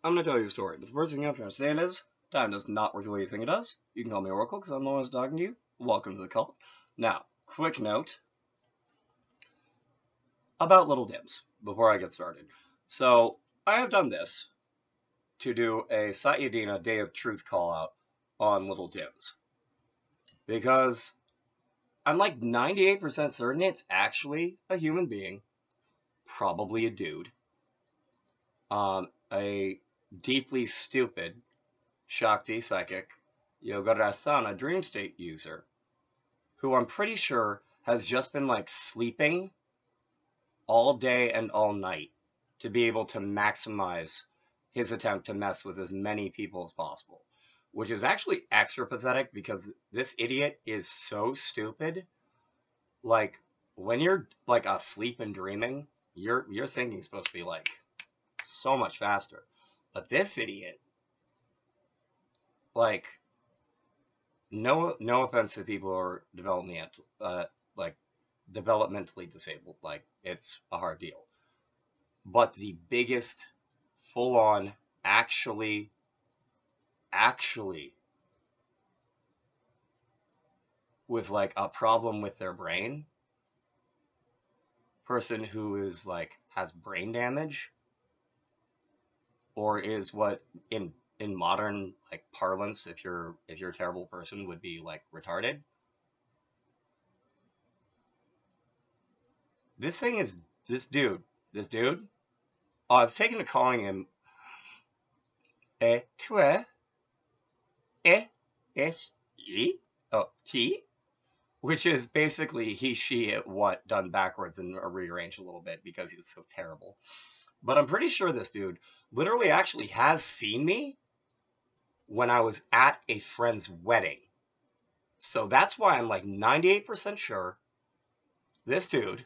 I'm going to tell you a story, but the first thing you have to understand is time does not work the way you think it does. You can call me Oracle because I'm the one who's talking to you. Welcome to the cult. Now, quick note about Little Dims before I get started. So, I have done this to do a Sayyadina Day of Truth call out on Little Dims because I'm like 98% certain it's actually a human being, probably a dude, a deeply stupid Shakti psychic Yogarasana dream state user who I'm pretty sure has just been like sleeping all day and all night to be able to maximize his attempt to mess with as many people as possible, which is actually extra pathetic because this idiot is so stupid. Like, when you're like asleep and dreaming, your thinking's supposed to be like so much faster. But this idiot, like, no offense to people who are developmentally disabled, like, it's a hard deal. But the biggest full-on actually with like a problem with their brain person who is like has brain damage or is what in modern like parlance, if you're a terrible person, would be like retarded. This dude. Oh, I've taken to calling him Tue T, which is basically he, she, it, what done backwards and rearranged a little bit because he's so terrible. But I'm pretty sure this dude literally actually has seen me when I was at a friend's wedding. So that's why I'm like 98% sure this dude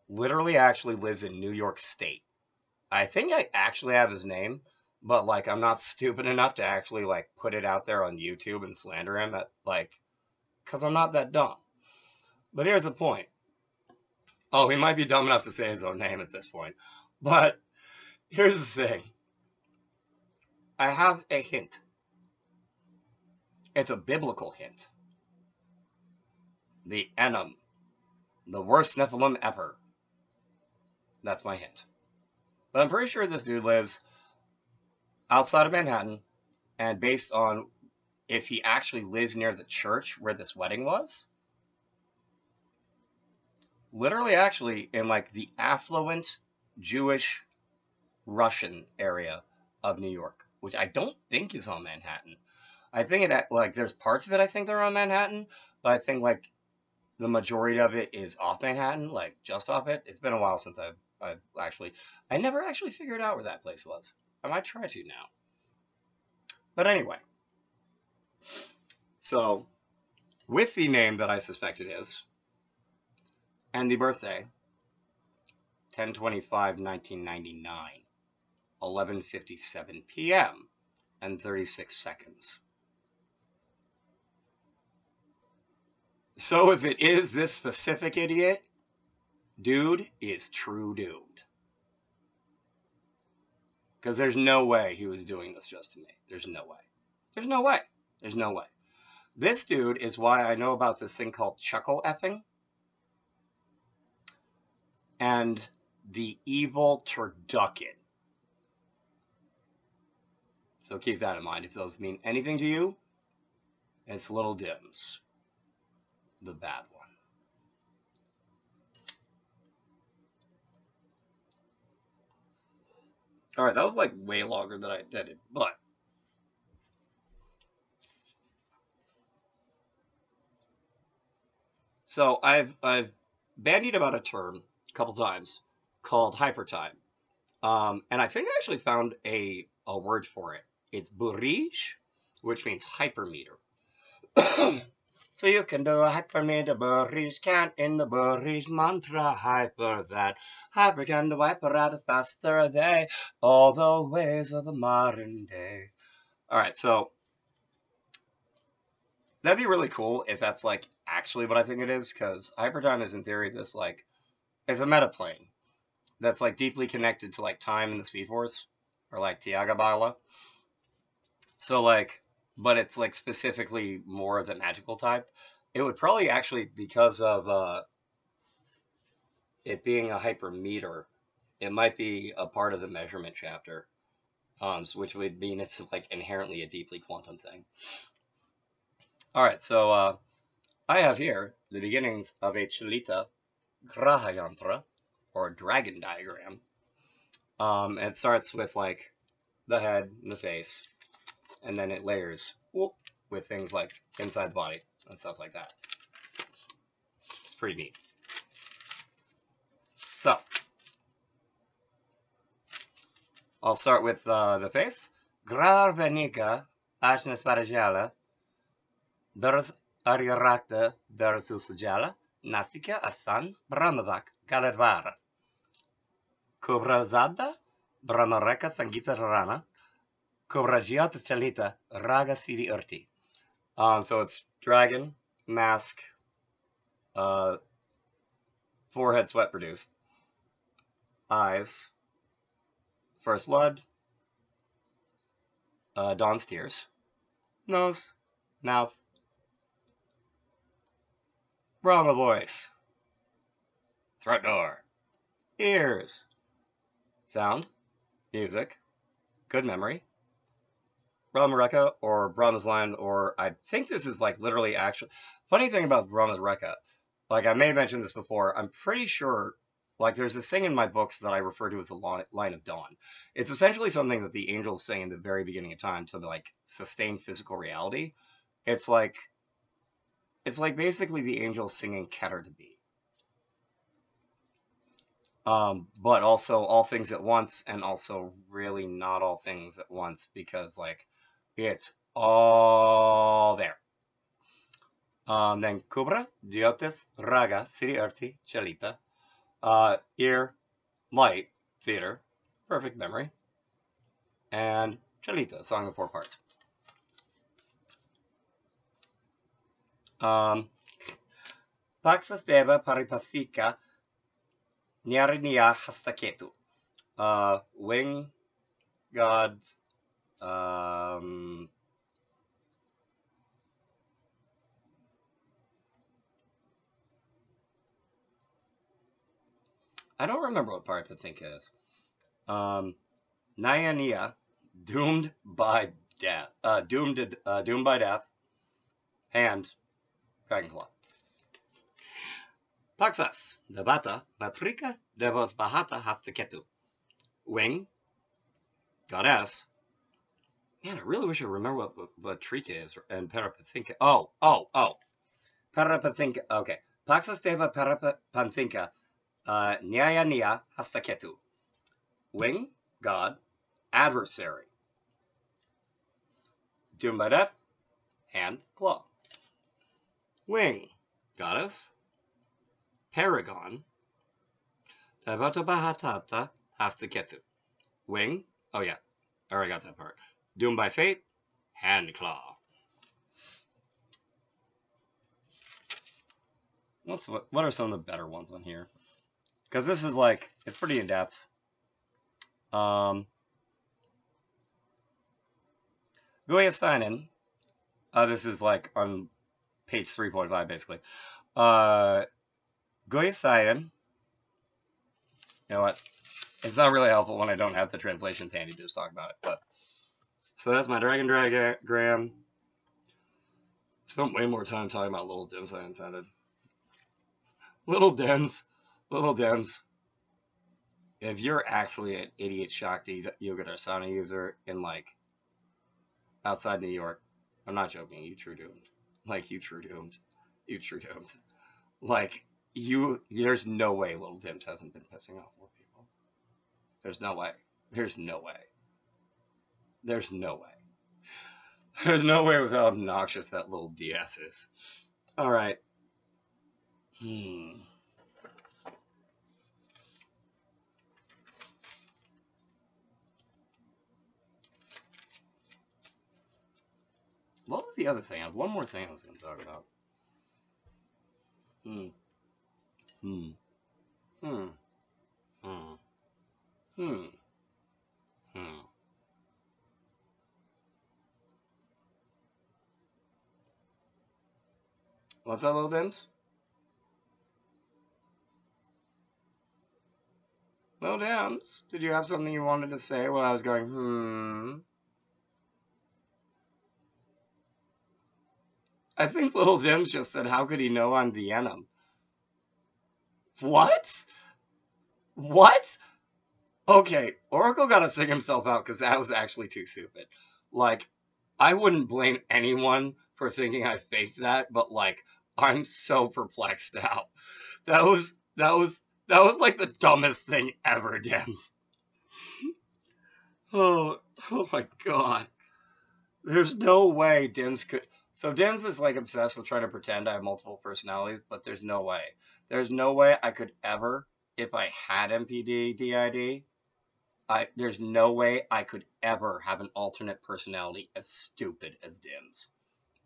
literally actually lives in New York State. I think I actually have his name, but like I'm not stupid enough to actually like put it out there on YouTube and slander him at like, because I'm not that dumb. But here's the point. Oh, he might be dumb enough to say his own name at this point. But here's the thing. I have a hint. It's a biblical hint. The Enum. The worst Nephilim ever. That's my hint. But I'm pretty sure this dude lives outside of Manhattan, and based on if he actually lives near the church where this wedding was, literally actually in like the affluent Jewish Russian area of New York, which I don't think is on Manhattan. I think it like there's parts of it I think they're on Manhattan, but I think like the majority of it is off Manhattan, like just off it. It's been a while since I never actually figured out where that place was. I might try to now. But anyway, so with the name that I suspect it is, and the birthday, 10/25/1999, 11:57 p.m. and 36 seconds. So if it is this specific idiot, dude is true doomed. Because there's no way he was doing this just to me. There's no way. There's no way. There's no way. This dude is why I know about this thing called chuckle effing. And the evil turducken. So keep that in mind. If those mean anything to you, it's Little Dims. The bad one. Alright, that was like way longer than I intended, but so I've bandied about a term a couple times called hypertime. And I think I actually found a word for it. It's burij, which means hypermeter. So you can do a hypermeter burij count in the burij mantra hyper that. Hyper can do hyper at a faster day. All the ways of the modern day. Alright, so that'd be really cool if that's like actually what I think it is, because hypertime is in theory this like, it's a metaplane. that's like deeply connected to like time and the Speed Force, or like Tiaga Bala. So like, but it's like specifically more of the magical type. It would probably actually, because of it being a hypermeter, it might be a part of the measurement chapter, which would mean it's like inherently a deeply quantum thing. All right, so I have here the beginnings of a Chalita grahayantra, or dragon diagram. It starts with like the head and the face, and then it layers with things like inside the body and stuff like that. It's pretty neat. So, I'll start with the face. Gravenica Ashnes Parajala, Ders Aryarakta Dersusajala, Nasika Asan, Brahmavak, Galadvara. Kubrazada, Brahmareka Sangita Rana, Kubrajiat Chalita, Raga Sidi Urti. So it's dragon, mask, forehead sweat produced, eyes, first blood, dawn's tears, nose, mouth, Brahma voice, throat door, ears, sound, music, good memory, Brahma Rekha, or Brahma's line, or I think this is like literally actually, funny thing about Brahma's Rekha, like I may have mentioned this before, I'm pretty sure, like there's this thing in my books that I refer to as the line of dawn. It's essentially something that the angels say in the very beginning of time to like sustain physical reality. It's like basically the angels singing Keter to be. But also all things at once, and also really not all things at once, because like it's all there. Then Kubra, Diotis, Raga, Siri Urti, Chalita, ear, light, theater, perfect memory, and Chalita, song of four parts. Paxas Deva Paripathika Nyarinia Hastaketu. Wing, God, I don't remember what Paripathinka is. Nyania, doomed by death. Doomed by death. Hand, Dragonclaw. Paxas, Devata, Matrika, Devot Bahata Hastaketu. Wing, Goddess. Man, I really wish I remember what Trika is, and Parapathinka. Oh. Parapathinka, okay. Paxas Deva Parapathinka, Nyaya Hastaketu. Wing, God, adversary. Doomed by death, hand, claw. Wing, goddess, paragon, Devata Bahatata Hastaketu. Wing, oh yeah, I already got that part. Doomed by fate, hand, claw. What are some of the better ones on here? Because this is like, it's pretty in depth. Goyastainen, this is like on page 3.5 basically. Goyastainen, you know what? It's not really helpful when I don't have the translations handy to just talk about it. But so that's my dragon diagram. Spent way more time talking about Lil Dims than I intended. Lil Dims. If you're actually an idiot Shakti Yoga Darsana user in like outside New York, I'm not joking. You true doomed. Like you true doomed. Like there's no way Lil Dims hasn't been pissing off more people. There's no way. There's no way with how obnoxious that little DS is. All right. What was the other thing? I have one more thing I was going to talk about. Hmm. Hmm. What's up, Lil Dims? Lil Dims, did you have something you wanted to say while I was going, hmm? I think Lil Dims just said, how could he know I'm the enum? What? What? Okay, Oracle gotta sing himself out because that was actually too stupid. Like, I wouldn't blame anyone for thinking I faked that, but like, I'm so perplexed now. That was like the dumbest thing ever, Dims. Oh, oh my god. There's no way Dims could. So Dims is like obsessed with trying to pretend I have multiple personalities, but there's no way. There's no way I could ever, if I had MPD DID, there's no way I could ever have an alternate personality as stupid as Dims.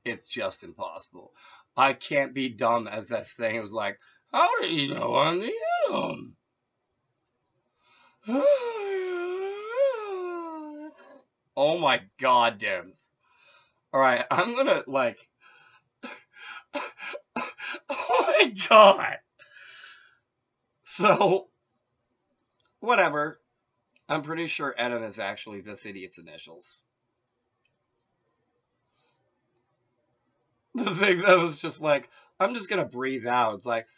It's just impossible. I can't be dumb as this thing. It was like, how did you know I'm the enum? Oh my god, Dims. Alright, I'm gonna like oh my god. So whatever. I'm pretty sure enum is actually this idiot's initials. The thing that was just like, I'm just gonna breathe out. It's like,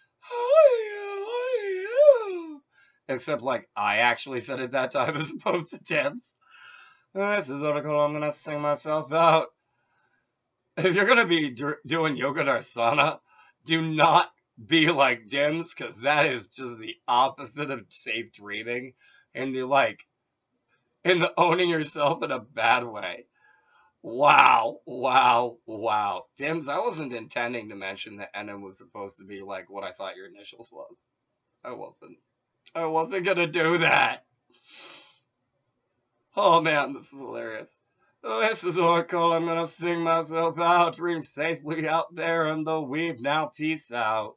except like I actually said it that time as opposed to Tim's. This is article. I'm gonna sing myself out. If you're gonna be doing yoga darsana, do not be like Dims, because that is just the opposite of safe dreaming, and the owning yourself in a bad way. Wow, wow, wow. Dims, I wasn't intending to mention that NM was supposed to be like what I thought your initials was. I wasn't. I wasn't gonna do that. Oh man, this is hilarious. This is Oracle. I'm gonna sing myself out. Dream safely out there in the weave. Now, peace out.